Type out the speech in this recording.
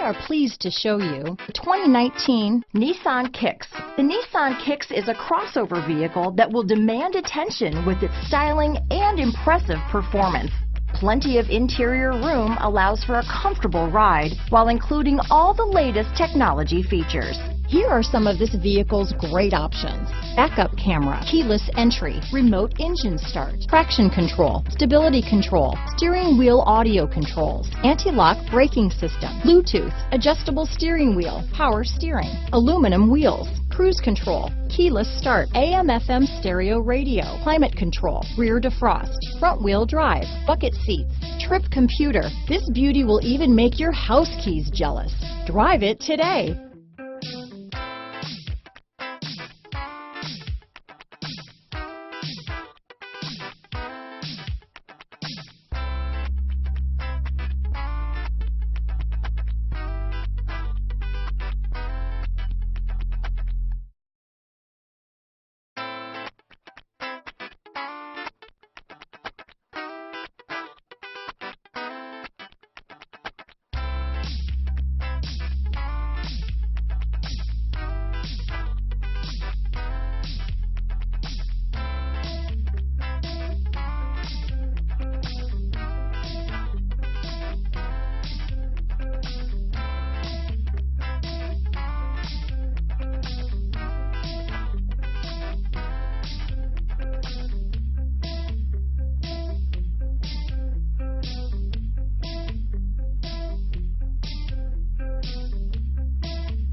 are pleased to show you the 2019 Nissan Kicks. The Nissan Kicks is a crossover vehicle that will demand attention with its styling and impressive performance. Plenty of interior room allows for a comfortable ride while including all the latest technology features. Here are some of this vehicle's great options: backup camera, keyless entry, remote engine start, traction control, stability control, steering wheel audio controls, anti-lock braking system, Bluetooth, adjustable steering wheel, power steering, aluminum wheels, cruise control, keyless start, AM/FM stereo radio, climate control, rear defrost, front wheel drive, bucket seats, trip computer. This beauty will even make your house keys jealous. Drive it today.